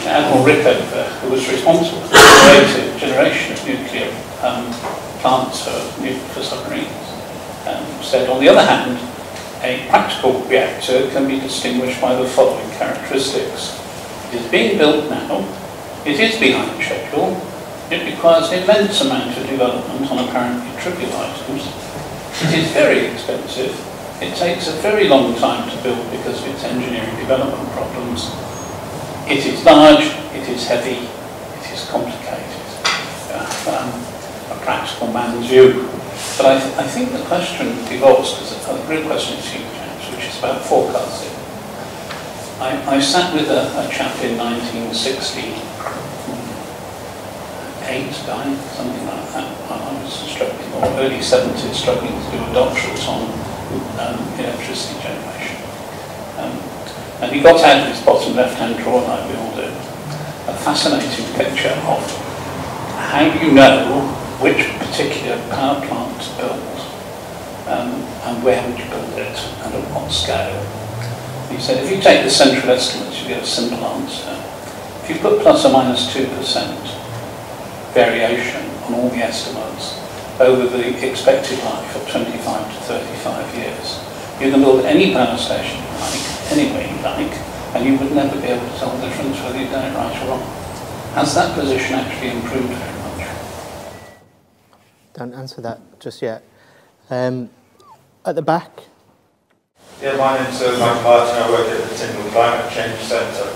Admiral Rickover, who was responsible for the creative generation of nuclear plants for submarines, said, on the other hand, a practical reactor can be distinguished by the following characteristics. It is being built now, it is behind schedule, it requires an immense amount of development on apparently trivial items, it is very expensive, it takes a very long time to build because of its engineering development problems, it is large, it is heavy, it is complicated. A practical man's view. But I think the question devolves, because the real question is huge, which is about forecasting. I sat with a chap in 1968, something like that. I was struggling, or early 70s, struggling to do a doctorate on electricity generation. And he got out of his bottom left-hand drawer, like we all do, a fascinating picture of how do you know which particular power plant to build, and where would you build it, and at what scale. He said, if you take the central estimates, you get a simple answer. If you put plus or minus 2% variation on all the estimates over the expected life of 25 to 35 years, you can build any power station you like, anywhere you like, and you would never be able to tell the difference whether you've done it right or wrong. Has that position actually improved very much? Don't answer that just yet. At the back. Yeah, my name's Mike Martin. I work at the Tyndall Climate Change Centre.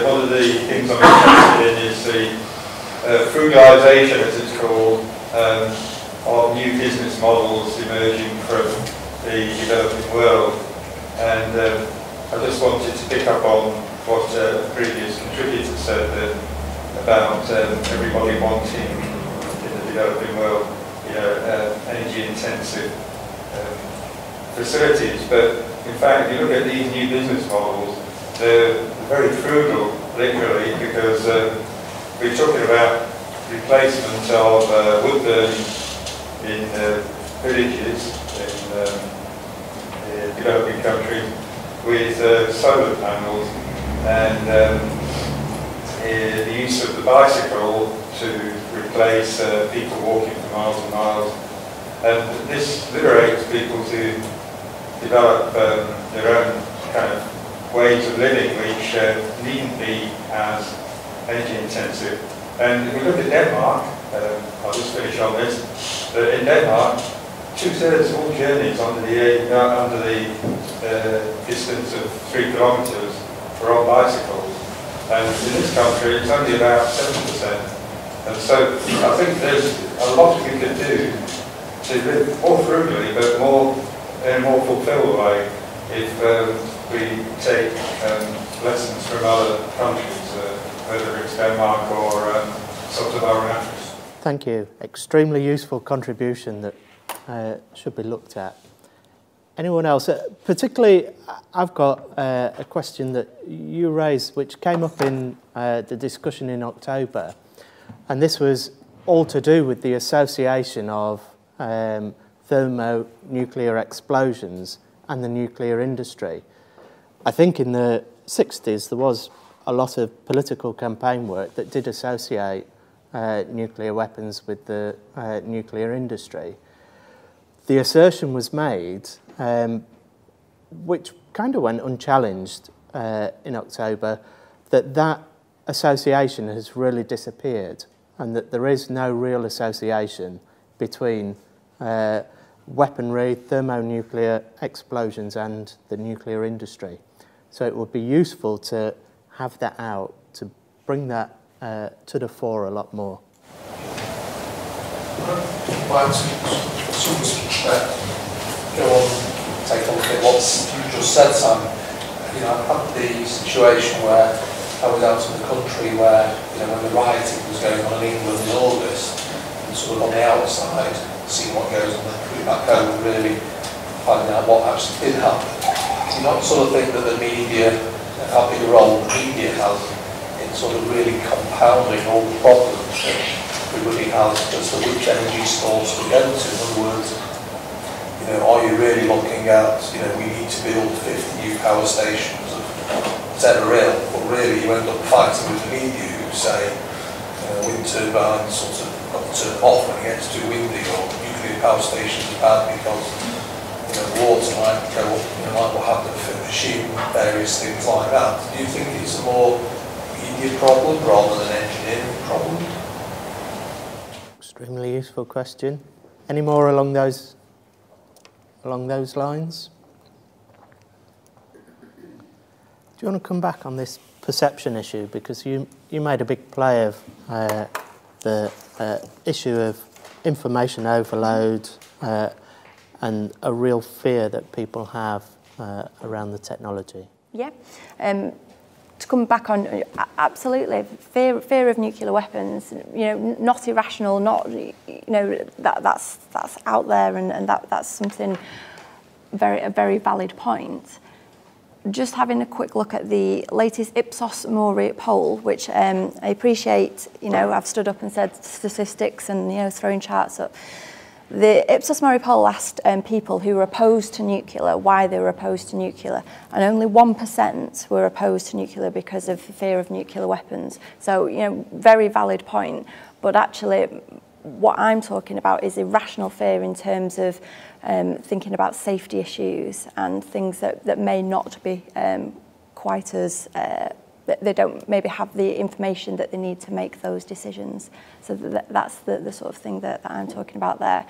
One of the things I'm interested in is the frugalisation, as it's called, of new business models emerging from the developing world. And I just wanted to pick up on what a previous contributor said about everybody wanting in the developing world, energy-intensive facilities. But in fact, if you look at these new business models, they're very frugal, literally, because we're talking about replacement of wood burning in villages in developing countries with solar panels, and the use of the bicycle to replace people walking for miles and miles. And this liberates people to develop their own kind of ways of living, which needn't be as energy intensive. And if we look at Denmark, I'll just finish on this, that in Denmark, 2/3 of all journeys under the distance of 3 kilometres were on bicycles. And in this country, it's only about 7%. And so I think there's a lot we could do to live more frugally, but in a more fulfilled way, if we take lessons from other countries, whether it's Denmark or Sub-Saharan Africa. Thank you. Extremely useful contribution that should be looked at. Anyone else? Particularly, I've got a question that you raised, which came up in the discussion in October, and this was all to do with the association of thermonuclear explosions and the nuclear industry. I think in the 60s there was a lot of political campaign work that did associate nuclear weapons with the nuclear industry. The assertion was made, which kind of went unchallenged in October, that association has really disappeared and that there is no real association between weaponry, thermonuclear explosions and the nuclear industry. So it would be useful to have that out, to bring that to the fore a lot more. Go on, take a look at what you just said, Sam. You know, I've had the situation where I was out in the country where, you know, when the rioting was going on in England in August, and sort of on the outside, seeing what goes on, and coming back home and really finding out what actually did happen. Do you not sort of think that the media, how big a role the media has in sort of really compounding all the problems that everybody has as to which energy source to go to? In other words, you know, are you really looking at, you know, we need to build 50 new power stations of whatever ilk, but really you end up fighting with the media who say wind turbines sort of got to turn off when it gets too windy, or nuclear power stations are bad because, you know, water might go up, you know, might have to Fukushima, various things like that. Do you think it's a more media problem rather than an engineering problem? Extremely useful question. Any more along those lines? Do you want to come back on this perception issue, because you made a big play of the issue of information overload and a real fear that people have around the technology. Yeah. To come back on, absolutely, fear of nuclear weapons, you know, not irrational, not, you know, that's out there, and that's something a very valid point. Just having a quick look at the latest Ipsos Mori poll, which I appreciate, you know, I've stood up and said statistics and, you know, throwing charts up. The Ipsos Mori poll asked people who were opposed to nuclear why they were opposed to nuclear, and only 1% were opposed to nuclear because of fear of nuclear weapons. So, you know, very valid point, but actually what I'm talking about is irrational fear in terms of thinking about safety issues and things that may not be quite as, they don't maybe have the information that they need to make those decisions. So that's the sort of thing that I'm talking about there.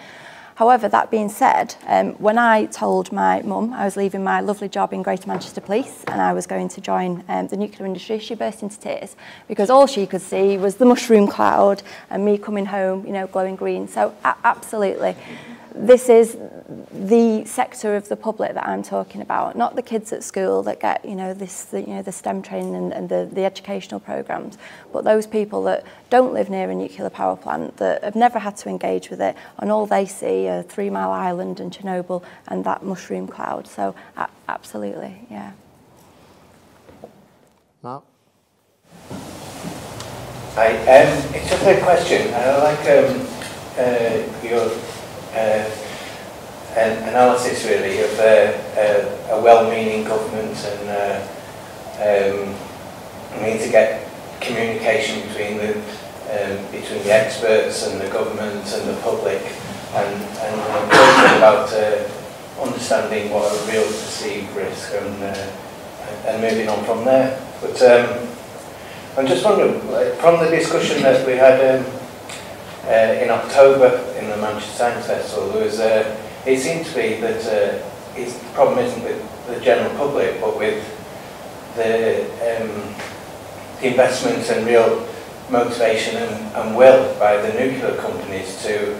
However, that being said, when I told my mum I was leaving my lovely job in Greater Manchester Police and I was going to join the nuclear industry, she burst into tears because all she could see was the mushroom cloud and me coming home, you know, glowing green. So absolutely, this is the sector of the public that I'm talking about, not the kids at school that get, you know, the STEM training and the educational programs, but those people that don't live near a nuclear power plant, that have never had to engage with it, and all they see are 3 Mile Island and Chernobyl and that mushroom cloud. So absolutely, yeah. Mark? It's just a question. I like your analysis really of a well-meaning government and we need to get communication between the between the experts and the government and the public, and talking about understanding what a real perceived risk and moving on from there. But I'm just wondering, from the discussion that we had in October in the Manchester Science Festival, there was it seemed to be that the problem isn't with the general public, but with the investment and real motivation and will by the nuclear companies to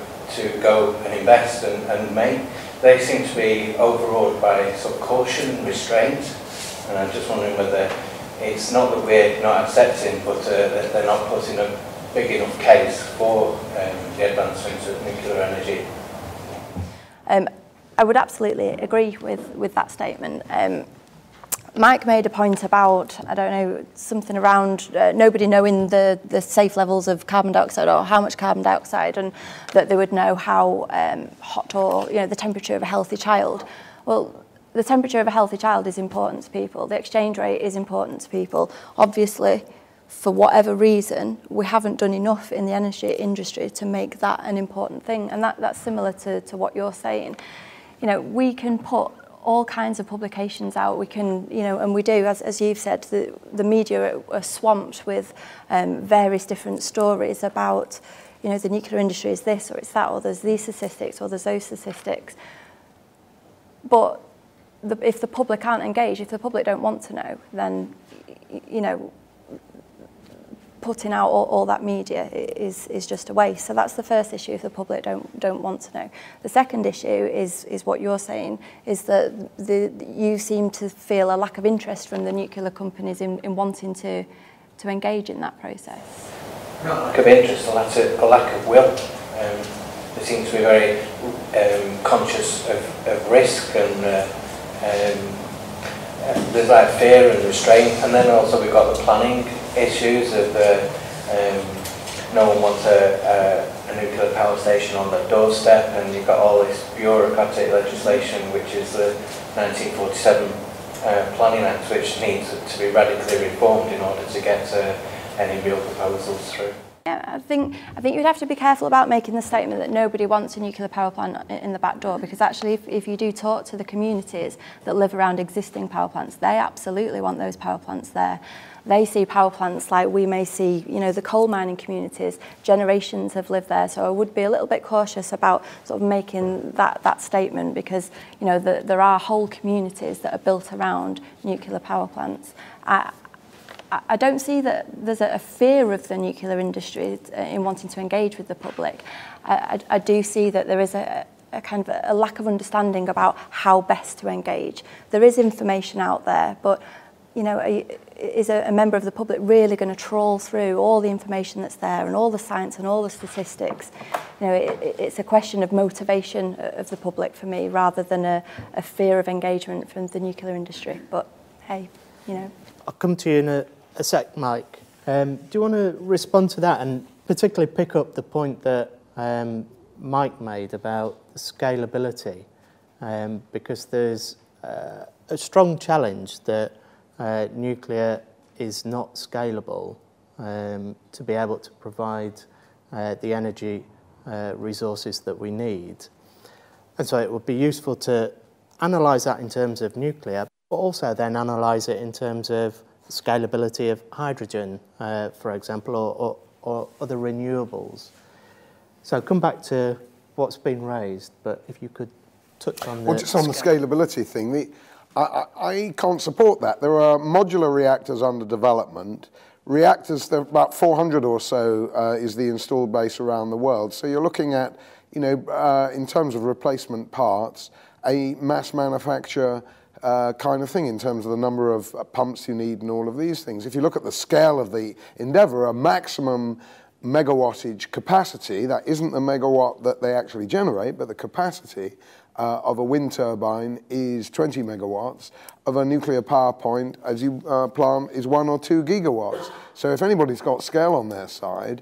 go and invest and make. They seem to be overawed by sort of caution and restraint, and I'm just wondering whether it's not that we're not accepting, but that they're not putting a big enough case for the advancement of nuclear energy. I would absolutely agree with that statement. Mike made a point about, I don't know, something around nobody knowing the safe levels of carbon dioxide or how much carbon dioxide, and that they would know how hot or the temperature of a healthy child. Well, the temperature of a healthy child is important to people. The exchange rate is important to people. Obviously, for whatever reason, we haven't done enough in the energy industry to make that an important thing, and that's similar to what you're saying. We can put all kinds of publications out. We can, and we do, as you've said, the media are swamped with various different stories about, the nuclear industry is this or it's that, or there's these statistics or there's those statistics. But if the public aren't engaged, if the public don't want to know, then, putting out all that media is just a waste. So that's the first issue, if the public don't want to know. The second issue is what you're saying, is that you seem to feel a lack of interest from the nuclear companies in wanting to engage in that process. Not lack of interest, a lack of will. They seem to be very conscious of risk, and there's like fear and restraint, and then also we've got the planning issues of no one wants a nuclear power station on their doorstep, and you've got all this bureaucratic legislation, which is the 1947 Planning Act, which needs to be radically reformed in order to get any real proposals through. Yeah, I think you'd have to be careful about making the statement that nobody wants a nuclear power plant in the back door, because actually if you do talk to the communities that live around existing power plants, they absolutely want those power plants there. They see power plants like we may see, the coal mining communities. Generations have lived there, so I would be a little bit cautious about sort of making that statement, because there are whole communities that are built around nuclear power plants. I don't see that there's a fear of the nuclear industry in wanting to engage with the public. I do see that there is a kind of a lack of understanding about how best to engage. There is information out there, but is a member of the public really going to trawl through all the information that's there and all the science and all the statistics? It's a question of motivation of the public for me, rather than a fear of engagement from the nuclear industry. But hey, I'll come to you in a sec, Mike. Do you want to respond to that, and particularly pick up the point that Mike made about scalability? Because there's a strong challenge that nuclear is not scalable to be able to provide the energy resources that we need. And so it would be useful to analyse that in terms of nuclear, but also then analyse it in terms of the scalability of hydrogen, for example, or other renewables. So come back to what's been raised, but if you could touch on the... Well, just on the scalability thing, I can't support that. There are modular reactors under development. Reactors, there are about 400 or so is the installed base around the world. So you're looking at, in terms of replacement parts, a mass manufacture kind of thing in terms of the number of pumps you need and all of these things. If you look at the scale of the endeavour, a maximum megawattage capacity, that isn't the megawatt that they actually generate, but the capacity of a wind turbine is 20 megawatts, of a nuclear power plant is 1 or 2 gigawatts. So if anybody's got scale on their side,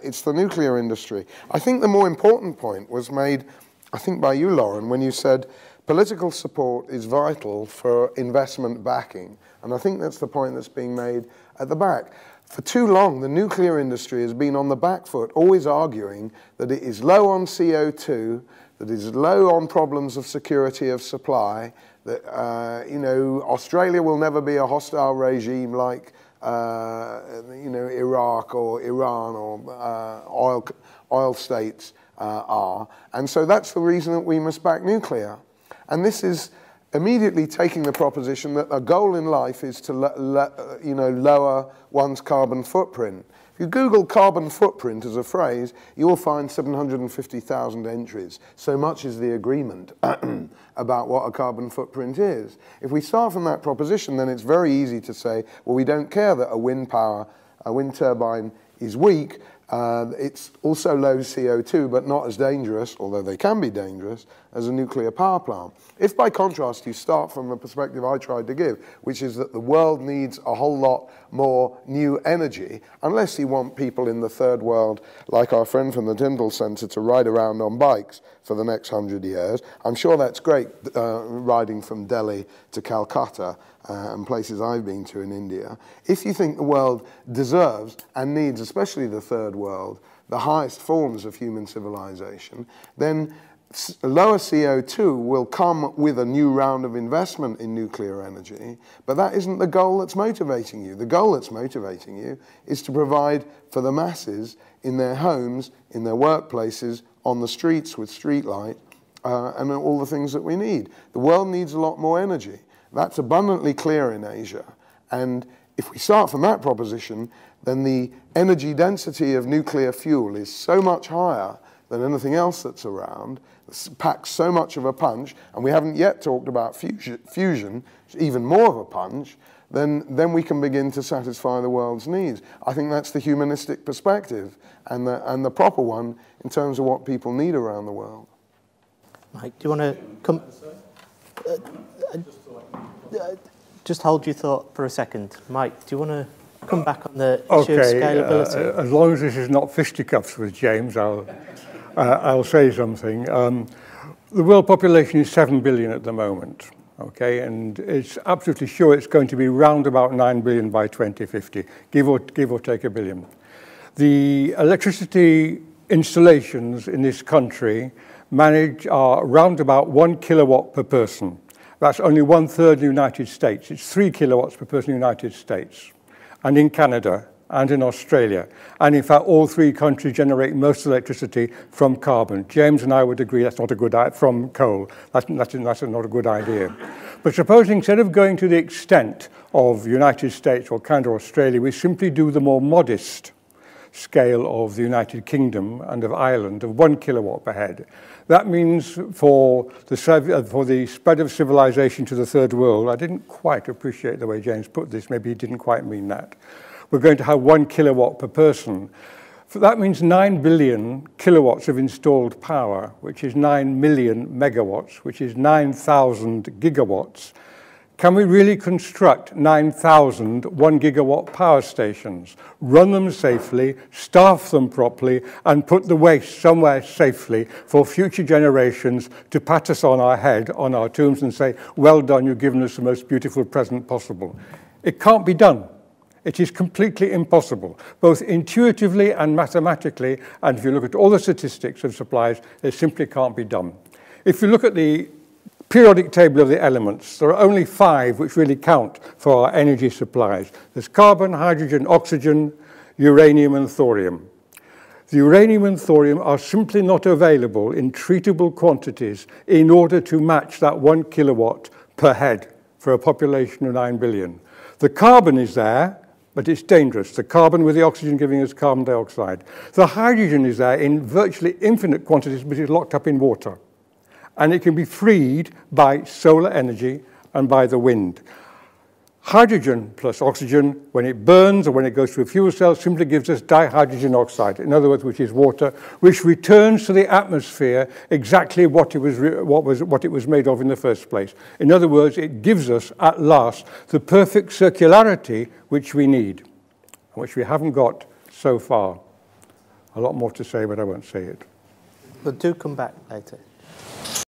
it's the nuclear industry. I think the more important point was made, I think by you, Lauren, when you said political support is vital for investment backing. And I think that's the point that's being made at the back. For too long, the nuclear industry has been on the back foot, always arguing that it is low on CO2, that it is low on problems of security of supply, that Australia will never be a hostile regime like Iraq or Iran or oil states are. And so that's the reason that we must back nuclear. And this is immediately taking the proposition that a goal in life is to lower one's carbon footprint. If you Google carbon footprint as a phrase, you will find 750,000 entries. So much is the agreement about what a carbon footprint is. If we start from that proposition, then it's very easy to say, well, we don't care that a wind turbine is weak. It's also low CO2, but not as dangerous, although they can be dangerous, as a nuclear power plant. If, by contrast, you start from the perspective I tried to give, which is that the world needs a whole lot more new energy, unless you want people in the third world, like our friend from the Tyndall Centre, to ride around on bikes for the next 100 years. I'm sure that's great, riding from Delhi to Calcutta and places I've been to in India. If you think the world deserves and needs, especially the third world, the highest forms of human civilization, then lower CO2 will come with a new round of investment in nuclear energy, but that isn't the goal that's motivating you. The goal that's motivating you is to provide for the masses in their homes, in their workplaces, on the streets with street light, and all the things that we need. The world needs a lot more energy. That's abundantly clear in Asia. And if we start from that proposition, then the energy density of nuclear fuel is so much higher than anything else that's around, packs so much of a punch, and we haven't yet talked about fusion, even more of a punch, then we can begin to satisfy the world's needs. I think that's the humanistic perspective and the proper one in terms of what people need around the world. Mike, do you want to come? Just hold your thought for a second. Mike, do you want to come back on the issue of scalability? As long as this is not fisticuffs with James, I'll say something. The world population is 7 billion at the moment, okay, and it's absolutely sure it's going to be round about 9 billion by 2050, give or take a billion. The electricity installations in this country are round about 1 kilowatt per person. That's only 1/3 in the United States. It's 3 kilowatts per person in the United States, and in Canada, and in Australia. And in fact, all three countries generate most of the electricity from carbon. James and I would agree that's not a good idea, from coal. That's not a good idea. But supposing instead of going to the extent of the United States or Canada or Australia, we simply do the more modest scale of the United Kingdom and of Ireland of 1 kilowatt per head. That means for the spread of civilization to the third world, I didn't quite appreciate the way James put this, maybe he didn't quite mean that. We're going to have 1 kilowatt per person. That means 9 billion kilowatts of installed power, which is 9 million megawatts, which is 9,000 gigawatts. Can we really construct 9,000 1-gigawatt power stations, run them safely, staff them properly, and put the waste somewhere safely for future generations to pat us on our head, on our tombs, and say, well done, you've given us the most beautiful present possible? It can't be done. It is completely impossible, both intuitively and mathematically, and if you look at all the statistics of supplies, it simply can't be done. If you look at the periodic table of the elements, there are only 5 which really count for our energy supplies. There's carbon, hydrogen, oxygen, uranium, and thorium. The uranium and thorium are simply not available in treatable quantities in order to match that 1 kilowatt per head for a population of 9 billion. The carbon is there, but it's dangerous. The carbon with the oxygen giving us carbon dioxide. The hydrogen is there in virtually infinite quantities, but it's locked up in water. And it can be freed by solar energy and by the wind. Hydrogen plus oxygen, when it burns or when it goes through a fuel cell, simply gives us dihydrogen oxide, in other words, which is water, which returns to the atmosphere exactly what it was made of in the first place. In other words, it gives us, at last, the perfect circularity which we need, which we haven't got so far. A lot more to say, but I won't say it. But do come back later.